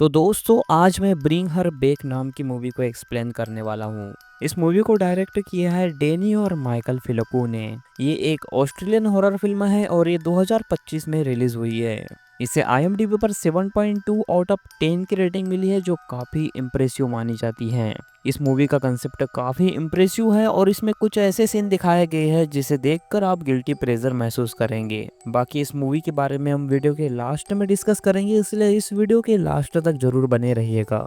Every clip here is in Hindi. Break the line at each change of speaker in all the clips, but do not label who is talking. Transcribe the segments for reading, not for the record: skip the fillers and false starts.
तो दोस्तों आज मैं ब्रिंग हर बैक नाम की मूवी को एक्सप्लेन करने वाला हूँ। इस मूवी को डायरेक्ट किया है डैनी और माइकल फिलिपो ने। ये एक ऑस्ट्रेलियन हॉरर फिल्म है और ये 2025 में रिलीज हुई है। इसे IMDb पर 7.2 आउट ऑफ 10 की रेटिंग मिली है, जो काफ़ी इम्प्रेसिव मानी जाती है। इस मूवी का कंसेप्ट काफ़ी इम्प्रेसिव है और इसमें कुछ ऐसे सीन दिखाए गए हैं जिसे देखकर आप गिल्टी प्लेजर महसूस करेंगे। बाकी इस मूवी के बारे में हम वीडियो के लास्ट में डिस्कस करेंगे, इसलिए इस वीडियो के लास्ट तक जरूर बने रहिएगा।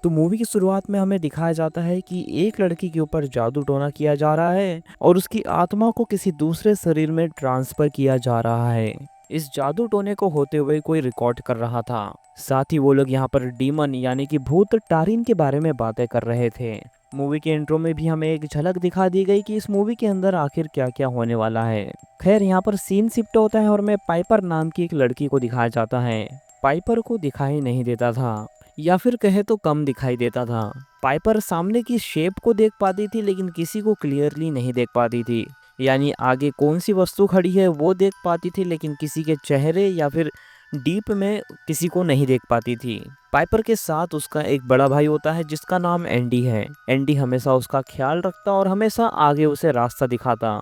तो मूवी की शुरुआत में हमें दिखाया जाता है कि एक लड़की के ऊपर जादू टोना किया जा रहा है और उसकी आत्मा को किसी दूसरे शरीर में ट्रांसफर किया जा रहा है। इस जादू टोने को होते हुए कोई रिकॉर्ड कर रहा था। साथ ही वो लोग यहाँ पर डीमन यानी कि भूत टारिन के बारे में बातें कर रहे थे। मूवी के इंट्रो में भी हमें एक झलक दिखा दी गई कि इस मूवी के अंदर आखिर क्या क्या होने वाला है। खैर यहाँ पर सीन शिफ्ट होता है और हमें पाइपर नाम की एक लड़की को दिखाया जाता है। पाइपर को दिखाई नहीं देता था, या फिर कहे तो कम दिखाई देता था। पाइपर सामने की शेप को देख पाती थी लेकिन किसी को क्लियरली नहीं देख पाती थी। यानी आगे कौन सी वस्तु खड़ी है वो देख पाती थी लेकिन किसी के चेहरे या फिर डीप में किसी को नहीं देख पाती थी। पाइपर के साथ उसका एक बड़ा भाई होता है जिसका नाम एंडी है। एंडी हमेशा उसका ख्याल रखता और हमेशा आगे उसे रास्ता दिखाता।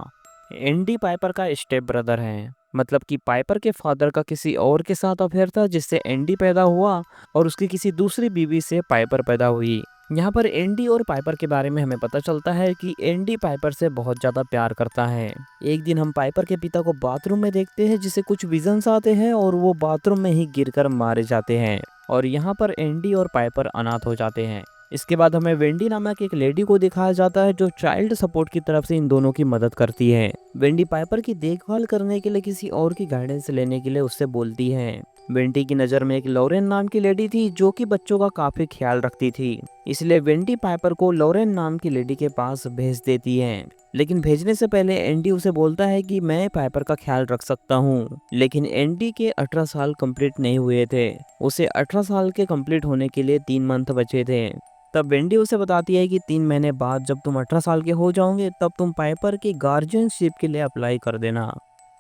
एंडी पाइपर का स्टेप ब्रदर है, मतलब कि पाइपर के फादर का किसी और के साथ अफेयर था जिससे एंडी पैदा हुआ और उसकी किसी दूसरी बीवी से पाइपर पैदा हुई। यहाँ पर एंडी और पाइपर के बारे में हमें पता चलता है कि एंडी पाइपर से बहुत ज़्यादा प्यार करता है। एक दिन हम पाइपर के पिता को बाथरूम में देखते हैं जिसे कुछ विजन्स आते हैं और वो बाथरूम में ही गिरकर मारे जाते हैं और यहाँ पर एंडी और पाइपर अनाथ हो जाते हैं। इसके बाद हमें वेंडी नामक एक लेडी को दिखाया जाता है जो चाइल्ड सपोर्ट की तरफ से इन दोनों की मदद करती है। वेंडी पाइपर की देखभाल करने के लिए किसी और की गाइडेंस लेने के लिए उससे बोलती है। वेंडी की नज़र में एक लॉरेन नाम की लेडी थी जो कि बच्चों का काफी ख्याल रखती थी, इसलिए वेंडी पाइपर को लॉरेन नाम की लेडी के पास भेज देती है। लेकिन भेजने से पहले एंडी उसे बोलता है कि मैं पाइपर का ख्याल रख सकता हूँ। लेकिन एंडी के 18 साल कंप्लीट नहीं हुए थे। उसे 18 साल के कंप्लीट होने के लिए 3 मंथ बचे थे। तब वेंडी उसे बताती है कि 3 महीने बाद जब तुम 18 साल के हो जाओगे तब तुम पाइपर की गार्जियनशिप के लिए अप्लाई कर देना।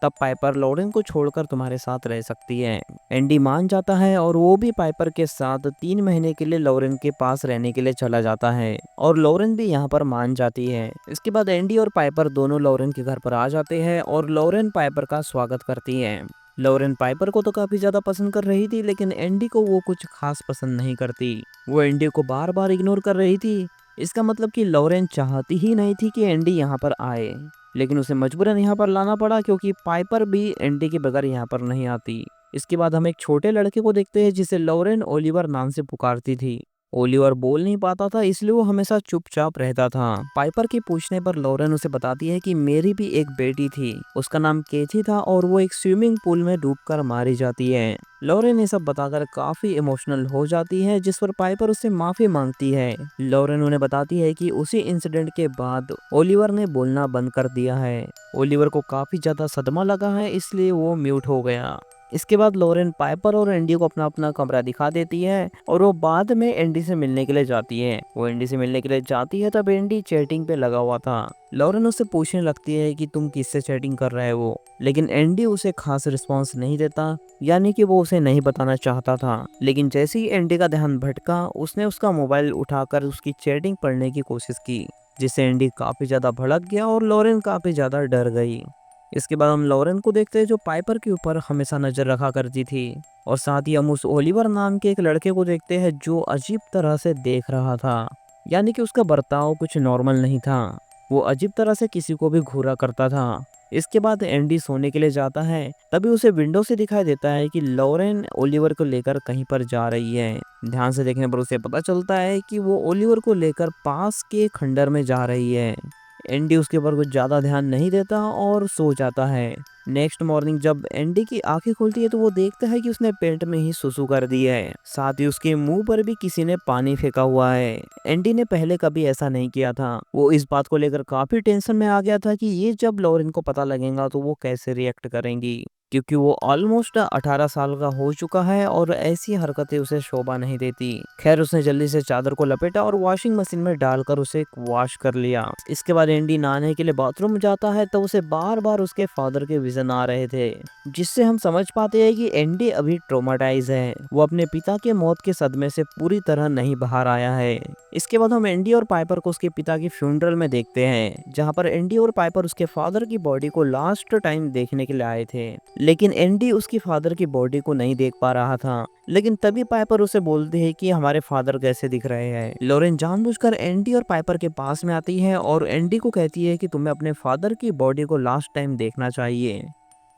तब पाइपर लॉरेन को छोड़कर तुम्हारे साथ रह सकती है। एंडी मान जाता है और वो भी पाइपर के साथ 3 महीने के लिए लॉरेन के पास रहने के लिए चला जाता है और लॉरेन भी यहाँ पर मान जाती है। इसके बाद एंडी और पाइपर दोनों लॉरेन के घर पर आ जाते हैं और लॉरेन पाइपर का स्वागत करती है। लॉरेन पाइपर को तो काफी ज्यादा पसंद कर रही थी लेकिन एंडी को वो कुछ खास पसंद नहीं करती। वो एंडी को बार बार इग्नोर कर रही थी। इसका मतलब कि लॉरेन चाहती ही नहीं थी कि एंडी यहाँ पर आए, लेकिन उसे मजबूरन यहाँ पर लाना पड़ा क्योंकि पाइपर भी एंडी के बगैर यहाँ पर नहीं आती। इसके बाद हम एक छोटे लड़के को देखते हैं जिसे लॉरेन ओलिवर नाम से पुकारती थी। ओलिवर बोल नहीं पाता था इसलिए वो हमेशा चुपचाप रहता था। पाइपर के पूछने पर लॉरेन उसे बताती है कि मेरी भी एक बेटी थी, उसका नाम केथी था और वो एक स्विमिंग पूल में डूबकर मारी जाती है। लॉरेन ये सब बताकर काफी इमोशनल हो जाती है, जिस पर पाइपर उससे माफी मांगती है। लॉरेन उन्हें बताती है कि उसी इंसिडेंट के बाद ओलिवर ने बोलना बंद कर दिया है। ओलिवर को काफी ज्यादा सदमा लगा है इसलिए वो म्यूट हो गया। इसके बाद लॉरेन पाइपर और एंडी को अपना अपना कमरा दिखा देती है और वो बाद में एंडी से मिलने के लिए जाती है। वो एंडी से मिलने के लिए जाती है तब एंडी चैटिंग पे लगा हुआ था। लॉरेन उससे पूछने लगती है कि तुम किससे चैटिंग कर रहे हो, लेकिन एंडी उसे खास रिस्पॉन्स नहीं देता, यानी कि वो उसे नहीं बताना चाहता था। लेकिन जैसे ही एंडी का ध्यान भटका उसने उसका मोबाइल उठाकर उसकी चैटिंग पढ़ने की कोशिश की, जिससे एंडी काफी ज्यादा भड़क गया और लॉरेन काफी ज्यादा डर गई। इसके बाद हम लॉरेन को देखते हैं जो पाइपर के ऊपर हमेशा नजर रखा करती थी, और साथ ही हम उस ओलिवर नाम के एक लड़के को देखते हैं जो अजीब तरह से देख रहा था, यानी कि उसका बर्ताव कुछ नॉर्मल नहीं था। वो अजीब तरह से किसी को भी घूरा करता था। इसके बाद एंडी सोने के लिए जाता है, तभी उसे विंडो से दिखाई देता है कि लॉरेन ओलिवर को लेकर कहीं पर जा रही है। ध्यान से देखने पर उसे पता चलता है कि वो ओलिवर को लेकर पास के खंडर में जा रही है। एंडी उसके ऊपर कुछ ज्यादा ध्यान नहीं देता और सो जाता है। नेक्स्ट मॉर्निंग जब एंडी की आंखें खुलती है तो वो देखता है कि उसने पेट में ही सुसु कर दी है, साथ ही उसके मुंह पर भी किसी ने पानी फेंका हुआ है। एंडी ने पहले कभी ऐसा नहीं किया था। वो इस बात को लेकर काफी टेंशन में आ गया था कि ये जब लॉरेन को पता लगेगा तो वो कैसे रिएक्ट करेंगी, क्योंकि वो ऑलमोस्ट 18 साल का हो चुका है और ऐसी हरकतें उसे शोभा नहीं देती। खैर उसने जल्दी से चादर को लपेटा और वॉशिंग मशीन में डालकर उसे वॉश कर लिया। इसके बाद एंडी नहाने के लिए बाथरूम जाता है तो उसे बार बार उसके फादर के विजन आ रहे थे, जिससे हम समझ पाते हैं कि एंडी अभी ट्रोमाटाइज है। वो अपने पिता के मौत के सदमे से पूरी तरह नहीं बाहर आया है। इसके बाद हम एंडी और पाइपर को उसके पिता की फ्यूनरल में देखते हैं, जहाँ पर एंडी और पाइपर उसके फादर की बॉडी को लास्ट टाइम देखने के लिए आए थे। लेकिन एंडी उसकी फादर की बॉडी को नहीं देख पा रहा था। लेकिन तभी पाइपर उसे बोलती है कि हमारे फादर कैसे दिख रहे हैं। लॉरेन जानबूझकर एंडी और पाइपर के पास में आती है और एंडी को कहती है कि तुम्हें अपने फादर की बॉडी को लास्ट टाइम देखना चाहिए।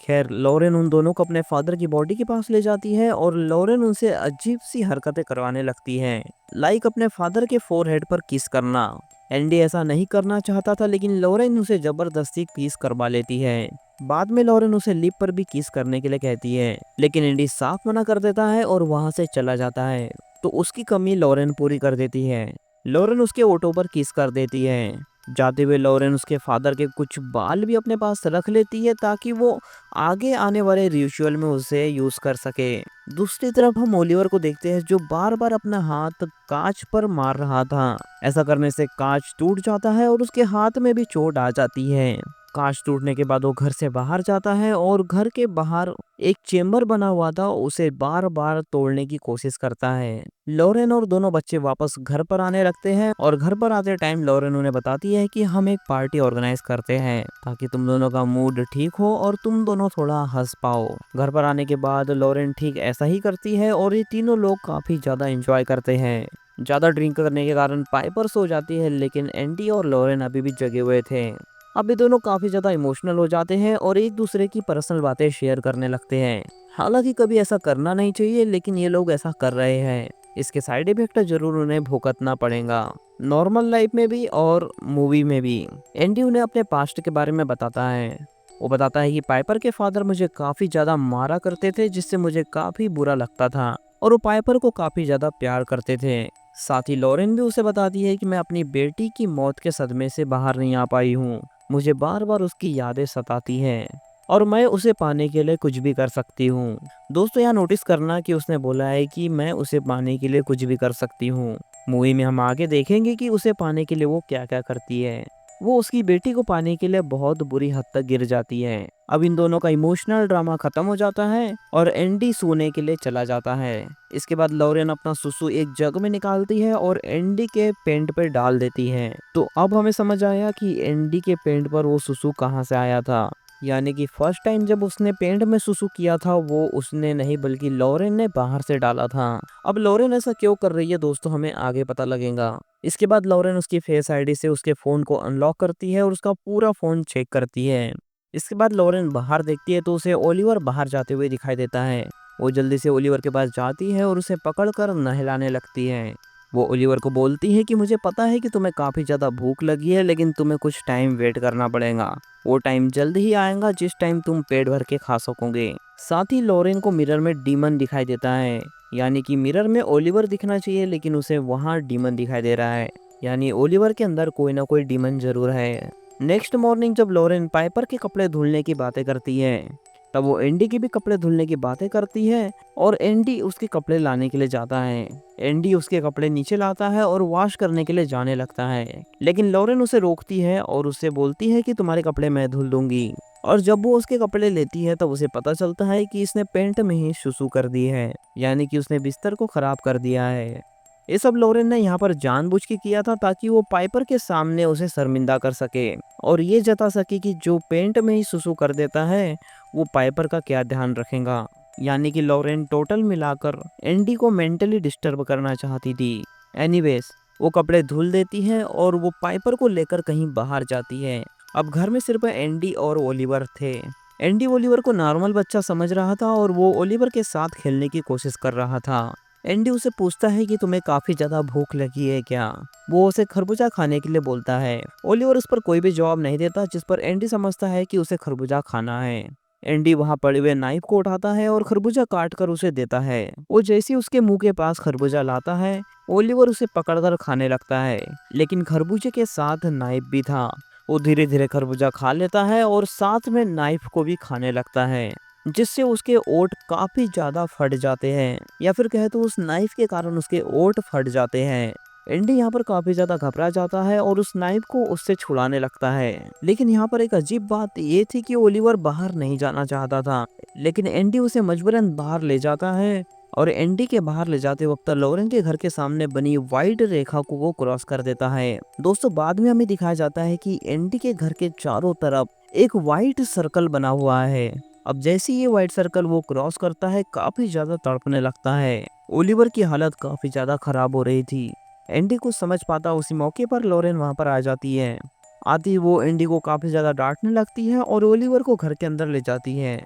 खैर लॉरेन उन दोनों को अपने फादर की बॉडी के पास ले जाती है और लॉरेन उनसे अजीब सी हरकतें करवाने लगती है, लाइक अपने फादर के फोरहेड पर किस करना। एंडी ऐसा नहीं करना चाहता था, लेकिन लॉरेन उसे जबरदस्ती किस करवा लेती है। बाद में लॉरेन उसे लिप पर भी किस करने के लिए कहती है, लेकिन एंडी साफ मना कर देता है और वहां से चला जाता है। तो उसकी कमी लॉरेन पूरी कर देती है। लॉरेन उसके ओठों पर किस कर देती है। जाते हुए लॉरेन उसके फादर के कुछ बाल भी अपने पास रख लेती है ताकि वो आगे आने वाले रिचुअल में उसे यूज कर सके। दूसरी तरफ हम ओलिवर को देखते हैं जो बार बार अपना हाथ कांच पर मार रहा था। ऐसा करने से कांच टूट जाता है और उसके हाथ में भी चोट आ जाती है। कांच टूटने के बाद वो घर से बाहर जाता है और घर के बाहर एक चेम्बर बना हुआ था, उसे बार बार तोड़ने की कोशिश करता है। लॉरेन और दोनों बच्चे वापस घर पर आने लगते हैं और घर पर आते टाइम लॉरेन उन्हें बताती है कि हम एक पार्टी ऑर्गेनाइज करते हैं ताकि तुम दोनों का मूड ठीक हो और तुम दोनों थोड़ा हंस पाओ। घर पर आने के बाद लॉरेन ठीक ऐसा ही करती है और ये तीनों लोग काफी ज्यादा एंजॉय करते हैं। ज्यादा ड्रिंक करने के कारण पाइपर सो जाती है, लेकिन एंडी और लॉरेन अभी भी जगे हुए थे। अब ये दोनों काफी ज्यादा इमोशनल हो जाते हैं और एक दूसरे की पर्सनल बातें शेयर करने लगते हैं। हालांकि कभी ऐसा करना नहीं चाहिए, लेकिन ये लोग ऐसा कर रहे हैं। इसके साइड इफेक्ट जरूर उन्हें भुगतना पड़ेगा, नॉर्मल लाइफ में भी और मूवी में भी। एंडी उन्हें अपने पास्ट के बारे में बताता है। वो बताता है कि पाइपर के फादर मुझे काफी ज्यादा मारा करते थे, जिससे मुझे काफी बुरा लगता था और वो पाइपर को काफी ज्यादा प्यार करते थे। साथ ही लॉरेन भी उसे बताती है कि मैं अपनी बेटी की मौत के सदमे से बाहर नहीं आ पाई हूँ। मुझे बार बार उसकी यादें सताती हैं और मैं उसे पाने के लिए कुछ भी कर सकती हूँ। दोस्तों यहाँ नोटिस करना कि उसने बोला है कि मैं उसे पाने के लिए कुछ भी कर सकती हूँ। मूवी में हम आगे देखेंगे कि उसे पाने के लिए वो क्या क्या करती है। वो उसकी बेटी को पाने के लिए बहुत बुरी हद तक गिर जाती है। अब इन दोनों का इमोशनल ड्रामा खत्म हो जाता है और एंडी सोने के लिए चला जाता है। इसके बाद लॉरेन अपना सुसु एक जग में निकालती है और एंडी के पेंट पे डाल देती है। तो अब हमें समझ आया कि एंडी के पेंट पर वो सुसु कहाँ से आया था। यानी कि फर्स्ट टाइम जब उसने पेंट में सुसु किया था वो उसने नहीं बल्कि लॉरेन ने बाहर से डाला था। अब लॉरेन ऐसा क्यों कर रही है दोस्तों, हमें आगे पता लगेगा। इसके बाद लॉरेन उसकी फेस आईडी से उसके फोन को अनलॉक करती है और उसका पूरा फोन चेक करती है। इसके बाद लॉरेन बाहर देखती है तो उसे ओलिवर बाहर जाते हुए दिखाई देता है। वो जल्दी से ओलिवर के पास जाती है और उसे पकड़कर नहलाने लगती है। वो ओलिवर को बोलती है कि मुझे पता है कि तुम्हें काफी ज्यादा भूख लगी है, लेकिन तुम्हें कुछ टाइम वेट करना पड़ेगा। वो टाइम जल्द ही आएगा जिस टाइम तुम पेट भर के खा सकोगे। साथ ही लॉरेन को मिरर में डीमन दिखाई देता है। यानी कि मिरर में ओलिवर दिखना चाहिए, लेकिन उसे वहाँ डीमन दिखाई दे रहा है। यानी ओलिवर के अंदर कोई ना कोई डीमन जरूर है। नेक्स्ट मॉर्निंग जब लॉरेन पाइपर के कपड़े धुलने की बातें करती है, तब वो एंडी के भी कपड़े धुलने की बातें करती है और एंडी उसके कपड़े लाने के लिए जाता है। एंडी उसके कपड़े नीचे लाता है और वॉश करने के लिए जाने लगता है, लेकिन लॉरेन उसे रोकती है और उससे बोलती है कि तुम्हारे कपड़े मैं धुल दूंगी। और जब वो उसके कपड़े लेती है तब उसे पता चलता है कि इसने पेंट में ही सुसु कर दी है, यानी कि उसने बिस्तर को खराब कर दिया है। ये सब लॉरेन ने यहाँ पर जानबूझ के किया था ताकि वो पाइपर के सामने उसे शर्मिंदा कर सके और ये जता सके कि जो पेंट में ही सुसु कर देता है वो पाइपर का क्या ध्यान रखेगा। यानी कि लॉरेन टोटल मिलाकर एंडी को मेंटली डिस्टर्ब करना चाहती थी। एनीवेज वो कपड़े धुल देती है और वो पाइपर को लेकर कहीं बाहर जाती है। अब घर में सिर्फ एंडी और ओलिवर थे। एंडी ओलिवर को नॉर्मल बच्चा समझ रहा था और वो ओलिवर के साथ खेलने की कोशिश कर रहा था। एंडी उसे पूछता है कि तुम्हें काफी ज्यादा भूख लगी है क्या। वो उसे खरबूजा खाने के लिए बोलता है। ओलिवर उस पर कोई भी जवाब नहीं देता, जिस पर एंडी समझता है कि उसे खरबूजा खाना है। एंडी वहां पड़े हुए नाइफ को उठाता है और खरबूजा काट कर उसे देता है। वो जैसे ही उसके मुंह के पास खरबूजा लाता है, ओलिवर उसे पकड़कर खाने लगता है, लेकिन खरबूजे के साथ नाइफ भी था। वो धीरे धीरे खरबूजा खा लेता है और साथ में नाइफ को भी खाने लगता है। जिससे उसके ओंठ काफी ज्यादा फट जाते हैं, या फिर कहे तो उस नाइफ के कारण उसके ओंठ फट जाते हैं। एंडी यहाँ पर काफी ज्यादा घबरा जाता है और उस नाइफ को उससे छुड़ाने लगता है। लेकिन यहाँ पर एक अजीब बात ये थी कि ओलिवर बाहर नहीं जाना चाहता था, लेकिन एंडी उसे मजबूरन बाहर ले जाता है। और एंडी के बाहर ले जाते वक्त लॉरेन के घर के सामने बनी वाइट रेखा को वो क्रॉस कर देता है। दोस्तों बाद में हमें दिखाया जाता है कि एंडी के घर के चारों तरफ एक वाइट सर्कल बना हुआ है। अब जैसे ये व्हाइट सर्कल वो क्रॉस करता है, काफी ज्यादा तड़पने लगता है। ओलिवर की हालत काफी ज्यादा खराब हो रही थी। एंडी कुछ समझ पाता उसी मौके पर लॉरेन वहां पर आ जाती है। आती वो एंडी को काफी ज्यादा डांटने लगती है और ओलिवर को घर के अंदर ले जाती है।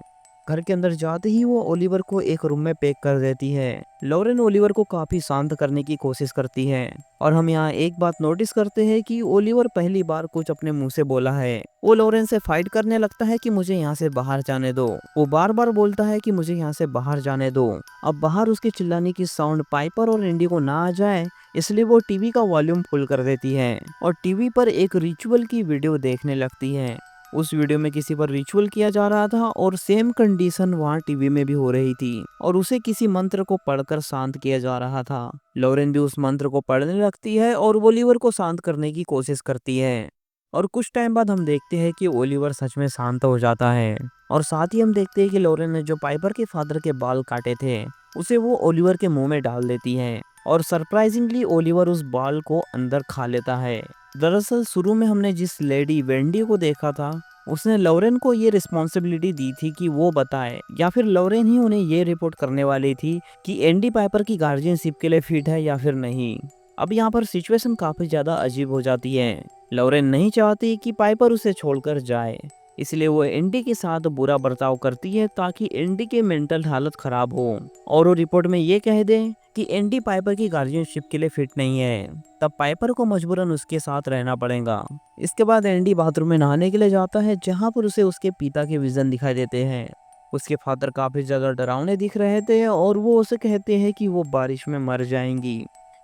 घर के अंदर जाते ही वो ओलिवर को एक रूम में पैक कर देती है। लॉरेन ओलिवर को काफी शांत करने की कोशिश करती है। और हम यहाँ एक बात नोटिस करते हैं कि ओलिवर पहली बार कुछ अपने मुंह से बोला है। वो लॉरेन से फाइट करने लगता है कि मुझे यहाँ से बाहर जाने दो। वो बार बार बोलता है कि मुझे यहाँ से बाहर जाने दो। अब बाहर उसके चिल्लाने की साउंड पाइपर और एंडी को ना आ जाए, इसलिए वो टीवी का वॉल्यूम फुल कर देती है और टीवी पर एक रिचुअल की वीडियो देखने लगती है। उस वीडियो में किसी पर रिचुअल किया जा रहा था और सेम कंडीशन वहाँ टीवी में भी हो रही थी और उसे किसी मंत्र को पढ़कर शांत किया जा रहा था। लॉरेन भी उस मंत्र को पढ़ने लगती है और ओलिवर को शांत करने की कोशिश करती है। और कुछ टाइम बाद हम देखते हैं कि ओलिवर सच में शांत हो जाता है। और साथ ही हम देखते हैं कि लॉरेन ने जो पाइपर के फादर के बाल काटे थे उसे वो ओलिवर के मुंह में डाल देती है और सरप्राइजिंगली ओलिवर उस बाल को अंदर खा लेता है। दरअसल शुरू में हमने जिस लेडी वेंडी को देखा था उसने लॉरेन को ये रिस्पॉन्सिबिलिटी दी थी कि वो बताए, या फिर लॉरेन ही उन्हें ये रिपोर्ट करने वाली थी कि एंडी पाइपर की गार्जियनशिप के लिए फिट है या फिर नहीं। अब यहाँ पर सिचुएशन काफी ज्यादा अजीब हो जाती है। लॉरेन नहीं चाहती कि पाइपर उसे छोड़कर जाए, इसलिए वो एंडी के साथ बुरा बर्ताव करती है ताकि एंडी के मेंटल हालत खराब हो और वो रिपोर्ट में ये कह दे कि एंडी पाइपर की गार्जियनशिप के लिए फिट नहीं है। तब पाइपर को मजबूरन उसके साथ रहना पड़ेगा। इसके बाद एंडी बाथरूम में नहाने के लिए जाता है, जहां पर उसे उसके पिता के विजन दिखाई देते हैं। उसके फादर काफी ज्यादा डरावने दिख रहे थे और वो उसे कहते हैं कि वो बारिश में मर जाएंगी।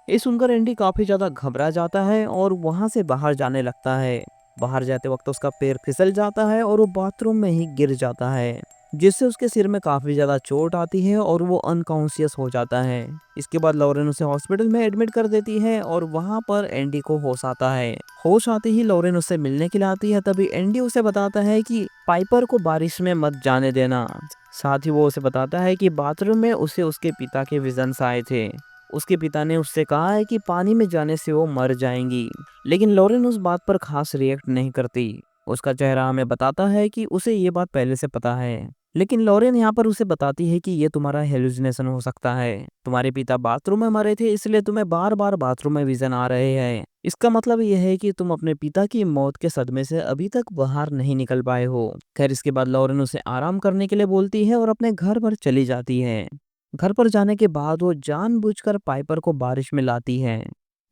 ये सुनकर एंडी काफी ज्यादा घबरा जाता है और वहां से बाहर जाने लगता है। बाहर जाते वक्त उसका पैर फिसल जाता है और वो बाथरूम में ही गिर जाता है, जिससे उसके सिर में काफी ज्यादा चोट आती है और वो अनकॉन्शियस हो जाता है। इसके बाद लॉरेन उसे हॉस्पिटल में एडमिट कर देती है और वहां पर एंडी को होश आता है। होश आते ही लॉरेन उससे मिलने के लिए आती है, तभी एंडी उसे बताता है कि पाइपर को बारिश में मत जाने देना। साथ ही वो उसे बताता है कि बाथरूम में उसे उसके पिता के विजन्स आए थे। उसके पिता ने उससे कहा है कि पानी में जाने से वो मर जाएंगी, लेकिन लॉरेन उस बात पर खास रिएक्ट नहीं करती। उसका चेहरा हमें बताता है कि उसे ये बात पहले से पता है। लेकिन लॉरेन यहाँ पर उसे बताती है कि ये तुम्हारा हेलुसिनेशन हो सकता है। तुम्हारे पिता बाथरूम में मरे थे, इसलिए तुम्हें बार बार बाथरूम में विजन आ रहे हैं। इसका मतलब यह है कि तुम अपने पिता की मौत के सदमे से अभी तक बाहर नहीं निकल पाए हो। खैर इसके बाद लॉरेन उसे आराम करने के लिए बोलती है और अपने घर पर चली जाती है। घर पर जाने के बाद वो जानबूझकर पाइपर को बारिश में लाती है।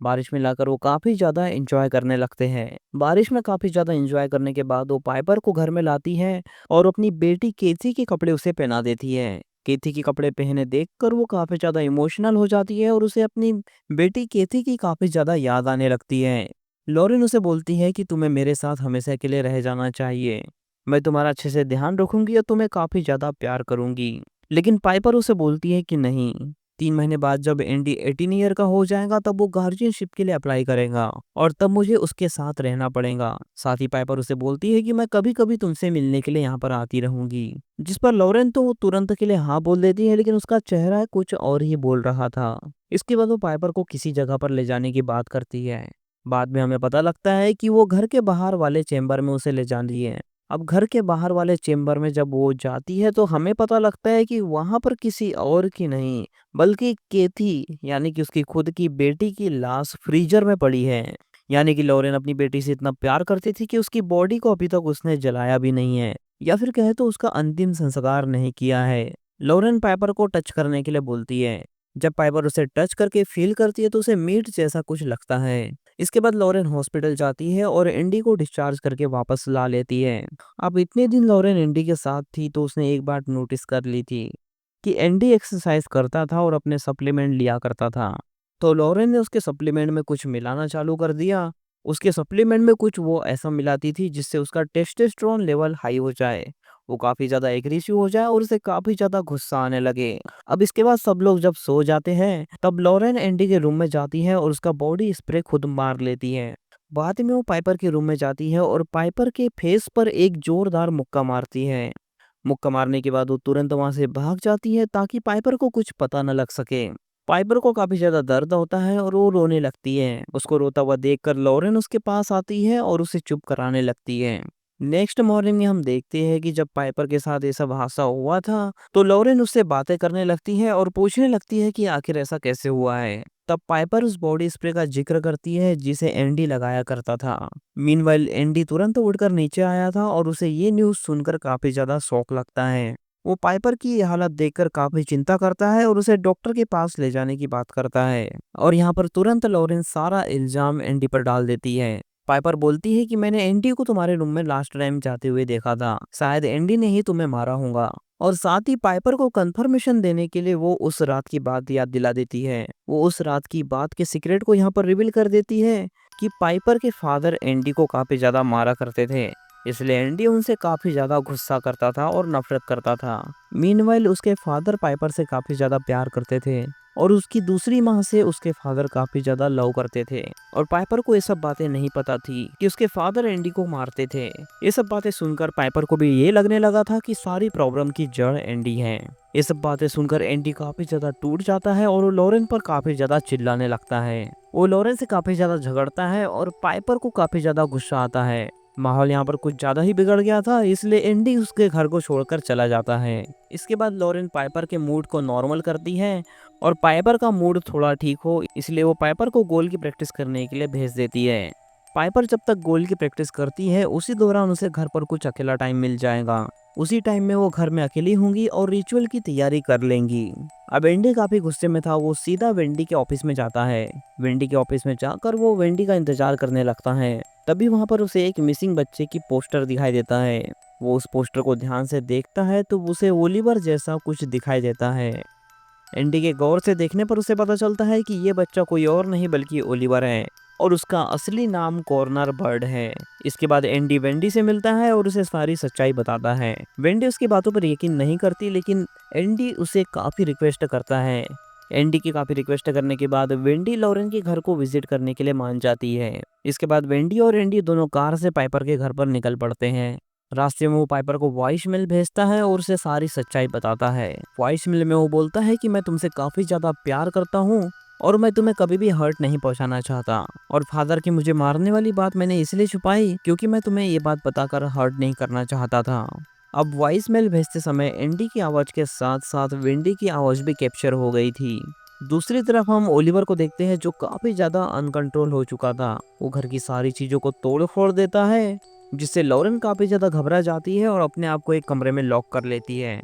बारिश में लाकर वो काफी ज्यादा एंजॉय करने लगते हैं। बारिश में काफी ज्यादा एंजॉय करने के बाद वो पाइपर को घर में लाती है और अपनी बेटी केथी के कपड़े उसे पहना देती है। केथी के कपड़े पहने देखकर वो काफी ज्यादा इमोशनल हो जाती है और उसे अपनी बेटी केथी की काफी ज्यादा याद आने लगती है। लॉरेन उसे बोलती है कि तुम्हें मेरे साथ हमेशा के लिए रह जाना चाहिए। मैं तुम्हारा अच्छे से ध्यान रखूंगी और तुम्हें काफी ज्यादा प्यार करूंगी। लेकिन पाइपर उसे बोलती है कि नहीं। 3 महीने बाद जब एंडी 18 ईयर का हो जाएगा तब वो गार्जियनशिप के लिए अप्लाई करेगा और तब मुझे उसके साथ रहना पड़ेगा। साथ ही पाइपर उसे बोलती है कि मैं कभी कभी तुमसे मिलने के लिए यहाँ पर आती रहूंगी, जिस पर लॉरेन तो वो तुरंत के लिए हाँ बोल देती है, लेकिन उसका चेहरा कुछ और ही बोल रहा था। इसके बाद वो पाइपर को किसी जगह पर ले जाने की बात करती है। बाद में हमें पता लगता है कि वो घर के बाहर वाले चेम्बर में उसे ले जा रही है। अब घर के बाहर वाले चेम्बर में जब वो जाती है तो हमें पता लगता है कि वहां पर किसी और की नहीं बल्कि केथी यानी कि उसकी खुद की बेटी की लाश फ्रीजर में पड़ी है। यानी कि लॉरेन अपनी बेटी से इतना प्यार करती थी कि उसकी बॉडी को अभी तक उसने जलाया भी नहीं है, या फिर कहे तो उसका अंतिम संस्कार नहीं किया है। लॉरेन पाइपर को टच करने के लिए बोलती है। जब पाइपर उसे टच करके फील करती है तो उसे मीट जैसा कुछ लगता है। इसके बाद लॉरेन हॉस्पिटल जाती है और एंडी को डिस्चार्ज करके वापस ला लेती है। अब इतने दिन लॉरेन एंडी के साथ थी तो उसने एक बात नोटिस कर ली थी कि एंडी एक्सरसाइज करता था और अपने सप्लीमेंट लिया करता था। तो लॉरेन ने उसके सप्लीमेंट में कुछ मिलाना चालू कर दिया। उसके सप्लीमेंट में कुछ वो ऐसा मिलाती थी जिससे उसका टेस्टोस्टेरोन लेवल हाई हो जाए वो काफी ज्यादा एग्रेसिव हो जाए और उसे काफी ज्यादा गुस्सा आने लगे। अब इसके बाद सब लोग जब सो जाते हैं तब लॉरेन एंडी के रूम में जाती है और उसका बॉडी स्प्रे खुद मार लेती है। बाद में वो पाइपर के रूम में जाती है और पाइपर के फेस पर एक जोरदार मुक्का मारती है। मुक्का मारने के बाद वो तुरंत वहां से भाग जाती है ताकि पाइपर को कुछ पता न लग सके। पाइपर को काफी ज्यादा दर्द होता है और वो रोने लगती है। उसको रोता हुआ देखकर लॉरेन उसके पास आती है और उसे चुप कराने लगती है। नेक्स्ट मॉर्निंग में हम देखते हैं कि जब पाइपर के साथ ये सब हादसा हुआ था तो लॉरेन उससे बातें करने लगती है और पूछने लगती है कि आखिर ऐसा कैसे हुआ है। तब पाइपर उस बॉडी स्प्रे का जिक्र करती है जिसे एंडी लगाया करता था। मीनवाइल एंडी तुरंत उड़कर नीचे आया था और उसे ये न्यूज़ सुनकर काफी ज्यादा शौक लगता है। वो पाइपर की ये हालत देखकर काफी चिंता करता है और उसे डॉक्टर के पास ले जाने की बात करता है। और यहाँ पर तुरंत लॉरेन सारा इल्जाम एंडी पर डाल देती है। पाइपर बोलती है कि मैंने एंडी को तुम्हारे रूम में लास्ट टाइम जाते हुए देखा था, शायद एंडी ने ही तुम्हें मारा होगा। और साथ ही पाइपर को कंफर्मेशन देने के लिए वो उस रात की बात याद दिला देती है। वो उस रात की बात के सीक्रेट को यहाँ पर रिवील कर देती है कि पाइपर के फादर एंडी को काफी ज्यादा मारा करते थे, इसलिए एंडी उनसे काफी ज्यादा गुस्सा करता था और नफरत करता था। मीनवाइल उसके फादर पाइपर से काफी ज्यादा प्यार करते थे और उसकी दूसरी माँ से उसके फादर काफी ज्यादा लव करते थे। और पाइपर को ये सब बातें नहीं पता थी कि उसके फादर एंडी को मारते थे। ये सब बातें सुनकर पाइपर को भी ये लगने लगा था कि सारी प्रॉब्लम की जड़ एंडी है। ये सब बातें सुनकर एंडी काफी ज्यादा टूट जाता है और वो लॉरेन पर काफी ज्यादा चिल्लाने लगता है। वो लॉरेन से काफी ज्यादा झगड़ता है और पाइपर को काफी ज्यादा गुस्सा आता है। माहौल यहाँ पर कुछ ज्यादा ही बिगड़ गया था, इसलिए एंडी उसके घर को छोड़कर चला जाता है। इसके बाद लॉरेन पाइपर के मूड को नॉर्मल करती है और पाइपर का मूड थोड़ा ठीक हो इसलिए वो पाइपर को गोल की प्रैक्टिस करने के लिए भेज देती है। पाइपर जब तक गोल की प्रैक्टिस करती है उसी दौरान उसे घर पर कुछ अकेला टाइम मिल जाएगा। उसी टाइम में वो घर में अकेली होंगी और रिचुअल की तैयारी कर लेंगी। अब वेंडी काफी गुस्से में था, वो सीधा वेंडी के ऑफिस में जाता है। वेंडी के ऑफिस में जाकर वो वेंडी का इंतजार करने लगता है। तभी वहां पर उसे एक मिसिंग बच्चे की पोस्टर दिखाई देता है। वो उस पोस्टर को ध्यान से देखता है तो उसे ओलिवर जैसा कुछ दिखाई देता है। एंडी के गौर से देखने पर उसे पता चलता है कि ये बच्चा कोई और नहीं बल्कि ओलिवर है और उसका असली नाम कॉर्नर बर्ड है। इसके बाद एंडी वेंडी से मिलता है और उसे सारी सच्चाई बताता है। वेंडी उसकी बातों पर यकीन नहीं करती लेकिन एंडी उसे काफी रिक्वेस्ट करता है। एंडी की काफी रिक्वेस्ट करने के बाद वेंडी लॉरेन के घर को विजिट करने के लिए मान जाती है। इसके बाद वेंडी और एंडी दोनों कार से पाइपर के घर पर निकल पड़ते हैं। रास्ते में वो पाइपर को वॉइस मेल भेजता है और उसे सारी सच्चाई बताता है। वॉइस मेल में वो बोलता है कि मैं तुमसे काफी ज्यादा प्यार करता हूँ और मैं तुम्हें कभी भी हर्ट नहीं पहुंचाना चाहता, और फादर की मुझे मारने वाली बात मैंने इसलिए छुपाई क्योंकि मैं तुम्हें ये बात बताकर हर्ट नहीं करना चाहता था। अब वॉइस मेल भेजते समय एंडी की आवाज के साथ साथ वेंडी की आवाज भी कैप्चर हो गई थी। दूसरी तरफ हम ओलिवर को देखते हैं जो काफी ज्यादा अनकंट्रोल हो चुका था। वो घर की सारी चीजों को तोड़ फोड़ देता है जिससे लॉरेन काफी ज्यादा घबरा जाती है और अपने आप को एक कमरे में लॉक कर लेती है।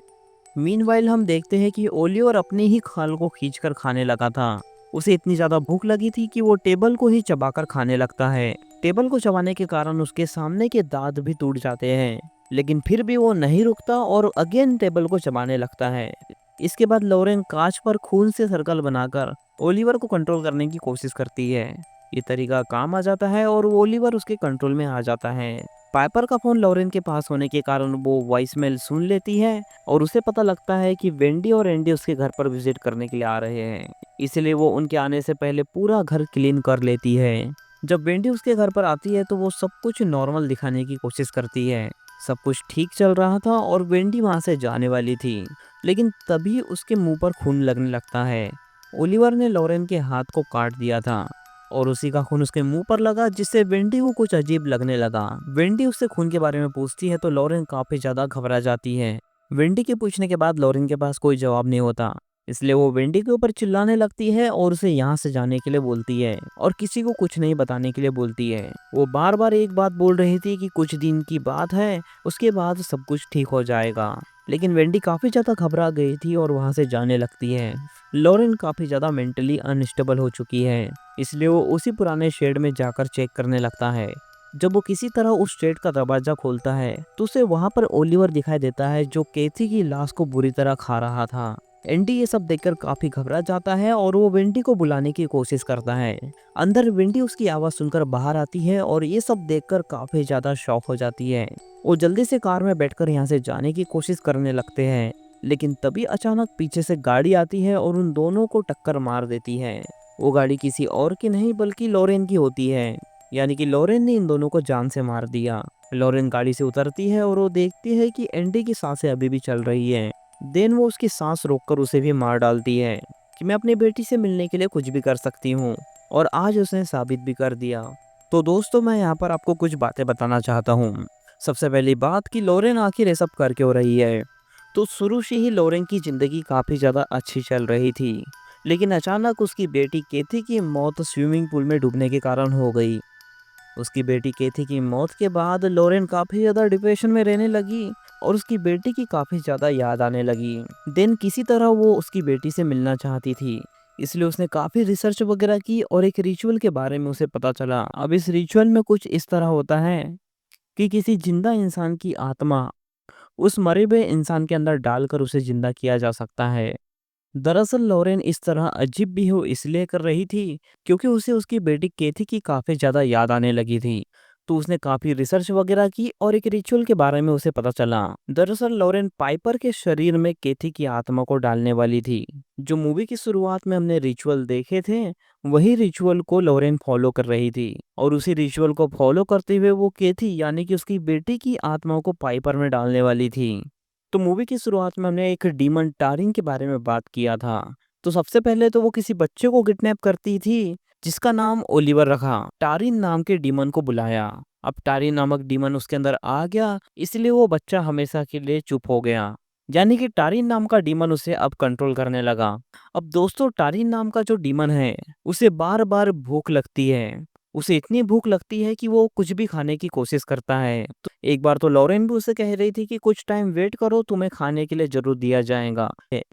मीनवाइल हम देखते हैं कि ओलिवर अपनी ही खाल को खींचकर खाने लगा था। उसे इतनी ज्यादा भूख लगी थी कि वो टेबल को ही चबाकर खाने लगता है। टेबल को चबाने के कारण उसके सामने के दांत भी टूट जाते हैं, लेकिन फिर भी वो नहीं रुकता और अगेन टेबल को चबाने लगता है। इसके बाद लॉरेन कांच पर खून से सर्कल बनाकर ओलिवर को कंट्रोल करने की कोशिश करती है। ये तरीका काम आ जाता है और ओलिवर उसके कंट्रोल में आ जाता है। पाइपर का फोन लॉरेन के पास होने के कारण वो वॉइसमेल सुन लेती है और उसे पता लगता है कि वेंडी और एंडी उसके घर पर विजिट करने के लिए आ रहे हैं, इसलिए वो उनके आने से पहले पूरा घर क्लीन कर लेती है। जब वेंडी उसके घर पर आती है तो वो सब कुछ नॉर्मल दिखाने की कोशिश करती है। सब कुछ ठीक चल रहा था और वेंडी वहां से जाने वाली थी, लेकिन तभी उसके मुंह पर खून लगने लगता है। ओलिवर ने लॉरेन के हाथ को काट दिया था और उसी का खून उसके मुंह पर लगा, जिससे वेंडी को कुछ अजीब लगने लगा। वेंडी उससे खून के बारे में पूछती है तो लॉरेन काफी ज्यादा घबरा जाती है। वेंडी के पूछने के बाद लॉरेन के पास कोई जवाब नहीं होता, इसलिए वो वेंडी के ऊपर चिल्लाने लगती है और उसे यहाँ से जाने के लिए बोलती है और किसी को कुछ नहीं बताने के लिए बोलती है। वो बार बार एक बात बोल रही थी कि कुछ दिन की बात है, उसके बाद सब कुछ ठीक हो जाएगा, लेकिन वेंडी काफी ज्यादा घबरा गई थी और वहां से जाने लगती है। लॉरेन काफी ज्यादा मेंटली अनस्टेबल हो चुकी है, इसलिए वो उसी पुराने शेड में जाकर चेक करने लगता है। जब वो किसी तरह उस शेड का दरवाजा खोलता है तो उसे वहां पर ओलिवर दिखाई देता है जो कैथी की लाश को बुरी तरह खा रहा था। एंडी ये सब देखकर काफी घबरा जाता है और वो वेंडी को बुलाने की कोशिश करता है। अंदर वेंडी उसकी आवाज सुनकर बाहर आती है और ये सब देखकर काफी ज्यादा शॉक हो जाती है। वो जल्दी से कार में बैठकर यहाँ से जाने की कोशिश करने लगते हैं, लेकिन तभी अचानक पीछे से गाड़ी आती है और उन दोनों को टक्कर मार देती है। वो गाड़ी किसी और की नहीं बल्कि लॉरेन की होती है, यानी कि लॉरेन ने इन दोनों को जान से मार दिया। लॉरेन गाड़ी से उतरती है और वो देखती है कि एंडी की सांसें अभी भी चल रही है। देन वो उसकी सांस रोककर उसे भी मार डालती है कि मैं अपनी बेटी से मिलने के लिए कुछ भी कर सकती हूँ, और आज उसने साबित भी कर दिया। तो दोस्तों, मैं यहाँ पर आपको कुछ बातें बताना चाहता हूँ। सबसे पहली बात कि लॉरेन आखिर ये सब कर क्यों रही है। तो शुरू से ही लॉरेन की जिंदगी काफी ज्यादा अच्छी चल रही थी, लेकिन अचानक उसकी बेटी केथी की मौत स्विमिंग पूल में डूबने के कारण हो गई। उसकी बेटी केथी की मौत के बाद लॉरेन काफी ज्यादा डिप्रेशन में रहने लगी और उसकी बेटी की काफी ज्यादा याद आने लगी। देन किसी तरह वो उसकी बेटी से मिलना चाहती थी, इसलिए उसने काफी रिसर्च वगैरह की और एक रिचुअल के बारे में उसे पता चला। अब इस रिचुअल में कुछ इस तरह होता है कि किसी जिंदा इंसान की आत्मा उस मरे हुए इंसान के अंदर डालकर उसे जिंदा किया जा सकता है। दरअसल लॉरेन इस तरह अजीब बिहेव इसलिए कर रही थी क्योंकि उसे उसकी बेटी केथी की काफी ज्यादा याद आने लगी थी। तो उसने काफी रिसर्च वगैरह की और एक रिचुअल के बारे में उसे पता चला। दरअसल लॉरेन पाइपर के शरीर में केथी की आत्मा को डालने वाली थी। जो मूवी की शुरुआत में हमने रिचुअल देखे थे, वही रिचुअल को लॉरेन फॉलो कर रही थी, और उसी रिचुअल को फॉलो करते हुए वो केथी यानी कि उसकी बेटी की आत्मा को पाइपर में डालने वाली थी। तो मूवी की शुरुआत में हमने एक डीमन टारिन के बारे में बात किया था। तो सबसे पहले तो वो किसी बच्चे को किडनैप करती थी जिसका नाम ओलिवर रखा। टारिन नाम के डीमन को बुलाया। अब टारिन नामक डीमन उसके अंदर आ गया, इसलिए वो बच्चा हमेशा के लिए चुप हो गया, यानी कि टारिन नाम का डीमन उसे अब कंट्रोल करने लगा। अब दोस्तों, टारिन नाम का जो डीमन है उसे बार बार भूख लगती है। उसे इतनी भूख लगती है कि वो कुछ भी खाने की कोशिश करता है। तो एक बार तो लॉरेन भी उसे कह रही थी कि कुछ टाइम वेट करो, तुम्हें खाने के लिए जरूर दिया जाएगा।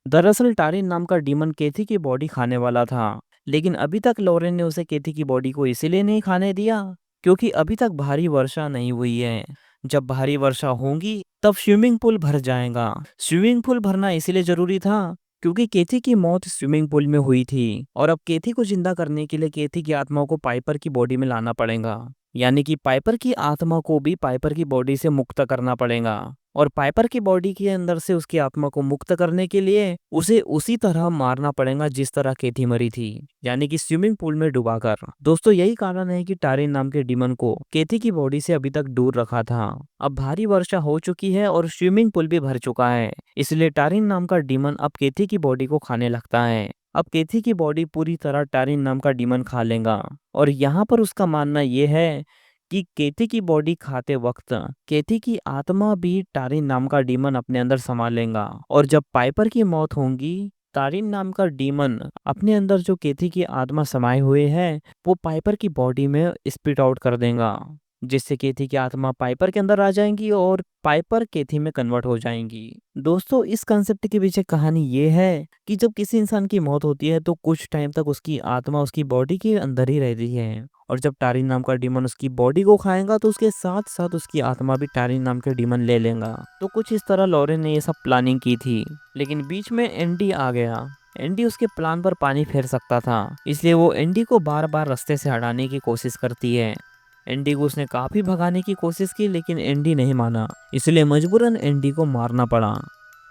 दरअसल टारिन नाम का डीमन केथी की बॉडी खाने वाला था, लेकिन अभी तक लॉरेन ने उसे केथी की बॉडी को इसीलिए नहीं खाने दिया क्योंकि अभी तक भारी वर्षा नहीं हुई है। जब भारी वर्षा होगी तब स्विमिंग पूल भर जाएगा। स्विमिंग पूल भरना इसीलिए जरूरी था क्योंकि केथी की मौत स्विमिंग पूल में हुई थी, और अब केथी को जिंदा करने के लिए केथी की आत्मा को पाइपर की बॉडी में लाना पड़ेगा, यानी कि पाइपर की आत्मा को भी पाइपर की बॉडी से मुक्त करना पड़ेगा। और पाइपर की बॉडी के अंदर से उसकी आत्मा को मुक्त करने के लिए उसे उसी तरह मारना पड़ेगा जिस तरह केथी मरी थी, यानी कि स्विमिंग पूल में डुबाकर। दोस्तों, यही कारण है कि टारिन नाम के डीमन को केथी की बॉडी से अभी तक दूर रखा था। अब भारी वर्षा हो चुकी है और स्विमिंग पूल भी भर चुका है, इसलिए टारिन नाम का डीमन अब केथी की बॉडी को खाने लगता है। अब केथी की बॉडी पूरी तरह टारिन नाम का डीमन खा लेगा, और यहाँ पर उसका मानना यह है कि केथी की बॉडी खाते वक्त केथी की आत्मा भी टारिन नाम का डीमन अपने अंदर समा लेगा, और जब पाइपर की मौत होगी टारिन नाम का डीमन अपने अंदर जो केथी की आत्मा समाये हुए है वो पाइपर की बॉडी में स्पिट आउट कर देगा, जिससे केथी की आत्मा पाइपर के अंदर आ जाएंगी और पाइपर केथी में कन्वर्ट हो जाएंगी। दोस्तों, इस कंसेप्ट के पीछे कहानी ये है कि जब किसी इंसान की मौत होती है तो कुछ टाइम तक उसकी आत्मा उसकी बॉडी के अंदर ही रहती है, और जब टारिन नाम का डीमन उसकी बॉडी को खाएगा तो उसके साथ साथ उसकी आत्मा भी टारिन नाम के डीमन ले लेगा। तो कुछ इस तरह लॉरेन ने ये सब प्लानिंग की थी, लेकिन बीच में एंडी आ गया। एंडी उसके प्लान पर पानी फेर सकता था, इसलिए वो एंडी को बार बार रास्ते से हटाने की कोशिश करती है। एंडी को उसने काफी भगाने की कोशिश की, लेकिन एंडी नहीं माना, इसलिए मजबूरन एंडी को मारना पड़ा,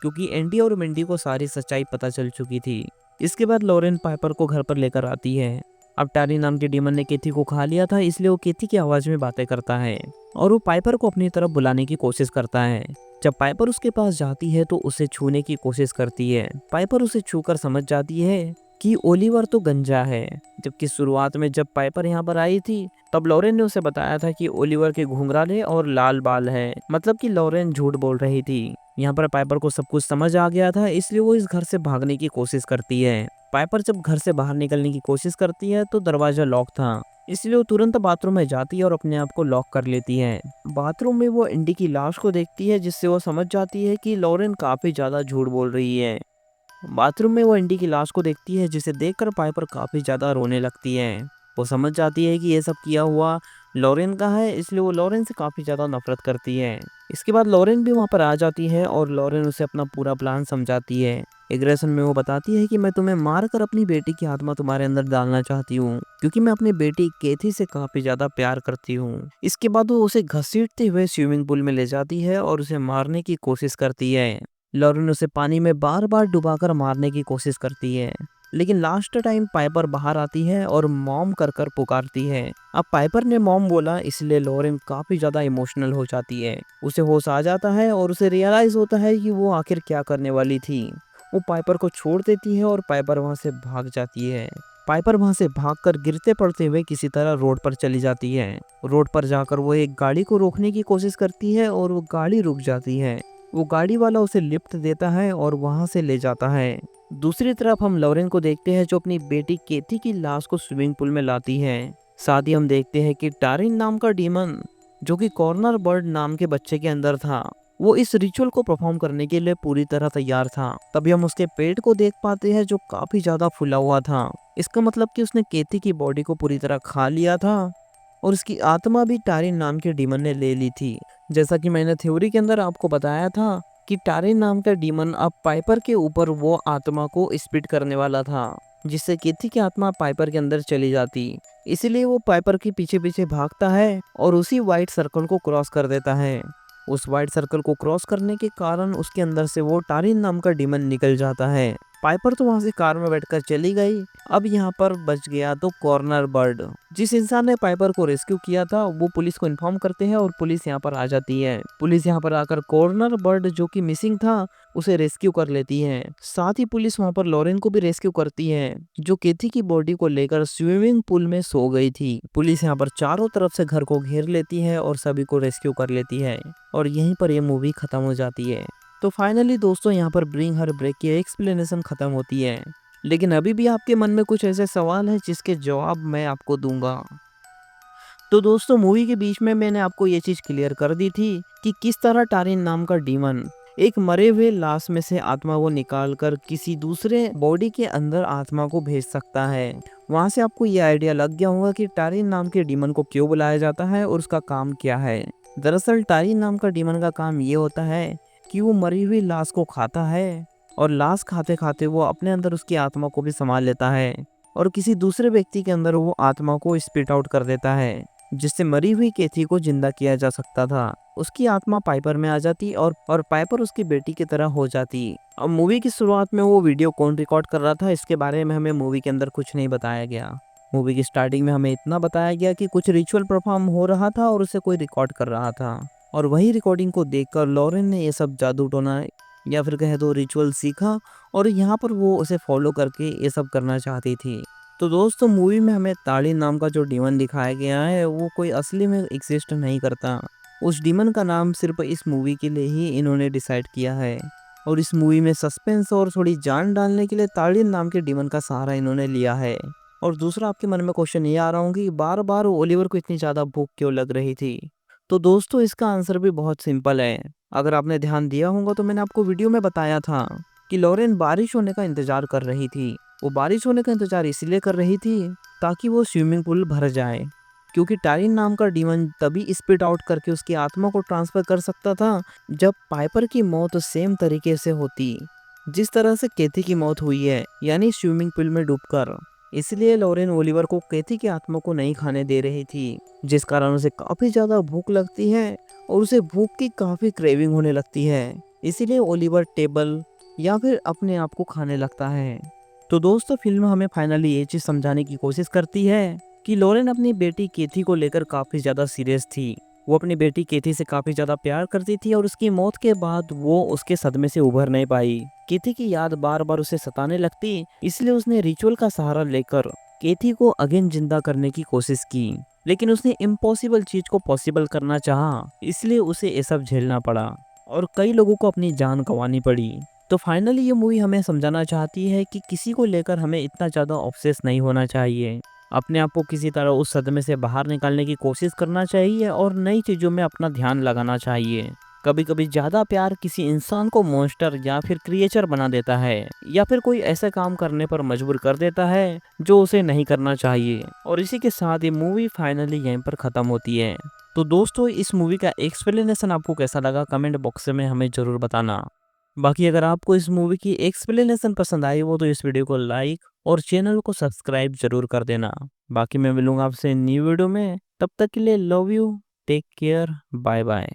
क्योंकि एंडी और मिंडी को सारी सच्चाई पता चल चुकी थी। इसके बाद लॉरेन पाइपर को घर पर लेकर आती है। अब टारिन नाम के डीमन ने केथी को खा लिया था, इसलिए वो केथी की आवाज में बातें करता है और वो पाइपर को अपनी तरफ बुलाने की कोशिश करता है। जब पाइपर उसके पास जाती है तो उसे छूने की कोशिश करती है। पाइपर उसे छूकर समझ जाती है कि ओलिवर तो गंजा है, जबकि शुरुआत में जब पाइपर यहाँ पर आई थी तब लॉरेन ने उसे बताया था कि ओलिवर के घुंघराले और लाल बाल है, मतलब कि लॉरेन झूठ बोल रही थी। यहाँ पर पाइपर को सब कुछ समझ आ गया था, इसलिए वो इस घर से भागने की कोशिश करती है। पाइपर जब घर से बाहर निकलने की कोशिश करती है तो दरवाजा लॉक था, इसलिए वो तुरंत बाथरूम में जाती है और अपने आप को लॉक कर लेती है। बाथरूम में वो एंडी की लाश को देखती है, जिससे वो समझ जाती है कि लॉरेन काफी ज्यादा झूठ बोल रही है। बाथरूम में वो एंडी की लाश को देखती है, जिसे देखकर पाइपर काफी ज्यादा रोने लगती है। वो समझ जाती है कि ये सब किया हुआ लॉरेन का है, इसलिए वो लॉरेन से काफी ज्यादा नफरत करती है। इसके बाद लॉरेन भी वहां पर आ जाती है और लॉरेन उसे अपना पूरा प्लान समझाती है एग्रेशन में वो बताती है कि मैं तुम्हें मारकर अपनी बेटी की आत्मा तुम्हारे अंदर डालना चाहती हूँ, क्योंकि मैं अपनी बेटी केथी से काफी ज्यादा प्यार करती हूँ। इसके बाद वो उसे घसीटते हुए स्विमिंग पूल में ले जाती है और उसे मारने की कोशिश करती है। लॉरेन उसे पानी में बार बार डुबाकर मारने की कोशिश करती है, लेकिन लास्ट टाइम पाइपर बाहर आती है और मॉम कर कर पुकारती है। अब पाइपर ने मॉम बोला, इसलिए लॉरेन काफी ज्यादा इमोशनल हो जाती है। उसे होश आ जाता है और उसे रियलाइज होता है कि वो आखिर क्या करने वाली थी। वो पाइपर को छोड़ देती है और पाइपर वहां से भाग जाती है। पाइपर वहां से भागकर गिरते पड़ते हुए किसी तरह रोड पर चली जाती है। रोड पर जाकर वो एक गाड़ी को रोकने की कोशिश करती है और वो गाड़ी रुक जाती है। वो गाड़ी वाला उसे लिफ्ट देता है और वहां से ले जाता है। दूसरी तरफ हम लॉरेन को देखते हैं जो अपनी बेटी केथी की लाश को स्विमिंग पूल में लाती है। साथ ही हम देखते हैं कि टारिन नाम का डीमन, जो कि कॉर्नर बर्ड नाम के बच्चे के अंदर था, वो इस रिचुअल को परफॉर्म करने के लिए पूरी तरह तैयार था। तभी हम उसके पेट को देख पाते हैं जो काफी ज्यादा फूला हुआ था। इसका मतलब कि उसने केथी की बॉडी को पूरी तरह खा लिया था और उसकी आत्मा भी टारिन नाम के डीमन ने ले ली थी। जैसा कि मैंने थ्योरी के अंदर आपको बताया था कि टारिन नाम का डीमन अब पाइपर के ऊपर वो आत्मा को स्पिट करने वाला था, जिससे केथी की आत्मा पाइपर के अंदर चली जाती। इसीलिए वो पाइपर के पीछे पीछे भागता है और उसी व्हाइट सर्कल को क्रॉस कर देता है। उस व्हाइट सर्कल को क्रॉस करने के कारण उसके अंदर से वो टारिन नाम का डीमन निकल जाता है। पाइपर तो वहां से कार में बैठकर चली गई। अब यहाँ पर बच गया तो कॉर्नर बर्ड। जिस इंसान ने पाइपर को रेस्क्यू किया था वो पुलिस को इन्फॉर्म करते हैं और पुलिस यहाँ पर आ जाती है। पुलिस यहाँ पर आकर कॉर्नर बर्ड जो कि मिसिंग था उसे रेस्क्यू कर लेती है। साथ ही पुलिस वहाँ पर लॉरेन को भी रेस्क्यू करती है, जो केथी की बॉडी को लेकर स्विमिंग पूल में सो गई थी। पुलिस यहाँ पर चारों तरफ से घर को घेर लेती है और सभी को रेस्क्यू कर लेती है और यहीं पर ये मूवी खत्म हो जाती है। तो फाइनली दोस्तों यहाँ पर ब्रिंग हर ब्रेक की एक्सप्लेनेशन खत्म होती है, लेकिन अभी भी आपके मन में कुछ ऐसे सवाल हैं जिसके जवाब मैं आपको दूंगा। तो दोस्तों मूवी के बीच में मैंने आपको ये चीज क्लियर कर दी थी कि किस तरह टारिन नाम का डीमन एक मरे हुए लाश में से आत्मा को निकाल कर किसी दूसरे बॉडी के अंदर आत्मा को भेज सकता है। वहां से आपको ये आइडिया लग गया होगा कि टारिन नाम के डीमन को क्यों बुलाया जाता है और उसका काम क्या है। दरअसल टारिन नाम का डीमन का काम ये होता है कि वो मरी हुई लाश को खाता है और लाश खाते खाते वो अपने अंदर उसकी आत्मा को भी संभाल लेता है और किसी दूसरे व्यक्ति के अंदर वो आत्मा को स्पिट आउट कर देता है, जिससे मरी हुई केथी को जिंदा किया जा सकता था। उसकी आत्मा पाइपर में आ जाती और पाइपर उसकी बेटी की तरह हो जाती। अब मूवी की शुरुआत में वो वीडियो कौन रिकॉर्ड कर रहा था इसके बारे में हमें मूवी के अंदर कुछ नहीं बताया गया। मूवी की स्टार्टिंग में हमें इतना बताया गया कि कुछ रिचुअल परफॉर्म हो रहा था और उसे कोई रिकॉर्ड कर रहा था, और वही रिकॉर्डिंग को देखकर लॉरेन ने ये सब जादू टोना या फिर कहे तो रिचुअल सीखा और यहाँ पर वो उसे फॉलो करके ये सब करना चाहती थी। तो दोस्तों मूवी में हमें ताड़ी नाम का जो डीमन दिखाया गया है वो कोई असली में एग्जिस्ट नहीं करता। उस डीमन का नाम सिर्फ इस मूवी के लिए ही इन्होंने डिसाइड किया है, और इस मूवी में सस्पेंस और थोड़ी जान डालने के लिए ताड़ी नाम के डीमन का सहारा इन्होंने लिया है। और दूसरा आपके मन में क्वेश्चन ये आ रहा होगा कि बार बार ओलिवर को इतनी ज्यादा भूख क्यों लग रही थी। तो दोस्तों इसका आंसर भी बहुत सिंपल है। अगर आपने ध्यान दिया होगा तो मैंने आपको वीडियो में बताया था कि लॉरेन बारिश होने का इंतजार कर रही थी। वो बारिश होने का इंतजार इसलिए कर रही थी ताकि वो स्विमिंग पूल भर जाए, क्योंकि टारिन नाम का डीमन तभी स्पिट आउट करके उसकी आत्मा को ट्रांसफर कर सकता था जब पाइपर की मौत सेम तरीके से होती जिस तरह से केथी की मौत हुई है, यानी स्विमिंग पूल में डूबकर। इसलिए लॉरेन ओलिवर को केथी की आत्मा को नहीं खाने दे रही थी, जिस कारण उसे काफी ज्यादा भूख लगती है और उसे भूख की काफी क्रेविंग होने लगती है। इसीलिए ओलिवर टेबल या फिर अपने आप को खाने लगता है। तो दोस्तों फिल्म हमें फाइनली ये चीज समझाने की कोशिश करती है कि लॉरेन अपनी बेटी केथी को लेकर काफी ज्यादा सीरियस थी। वो अपनी बेटी केथी से काफी ज्यादा प्यार करती थी और उसकी मौत के बाद वो उसके सदमे से उभर नहीं पाई। केथी की याद बार बार उसे सताने लगती, इसलिए उसने रिचुअल का सहारा लेकर केथी को अगेन जिंदा करने की कोशिश की, लेकिन उसने इम्पॉसिबल चीज को पॉसिबल करना चाहा, इसलिए उसे ये सब झेलना पड़ा और कई लोगों को अपनी जान गंवानी पड़ी। तो फाइनली ये मूवी हमें समझाना चाहती है कि किसी को लेकर हमें इतना ज़्यादा ऑब्सेस नहीं होना चाहिए। अपने आप को किसी तरह उस सदमे से बाहर निकालने की कोशिश करना चाहिए और नई चीज़ों में अपना ध्यान लगाना चाहिए। कभी कभी ज़्यादा प्यार किसी इंसान को मॉन्स्टर या फिर क्रिएचर बना देता है, या फिर कोई ऐसा काम करने पर मजबूर कर देता है जो उसे नहीं करना चाहिए। और इसी के साथ ये मूवी फाइनली यहीं पर ख़त्म होती है। तो दोस्तों इस मूवी का एक्सप्लेनेशन आपको कैसा लगा कमेंट बॉक्स में हमें ज़रूर बताना। बाकी अगर आपको इस मूवी की एक्सप्लेनेशन पसंद आई हो तो इस वीडियो को लाइक और चैनल को सब्सक्राइब जरूर कर देना। बाकी मैं मिलूंगा आपसे न्यू वीडियो में, तब तक के लिए love you, take care, bye bye.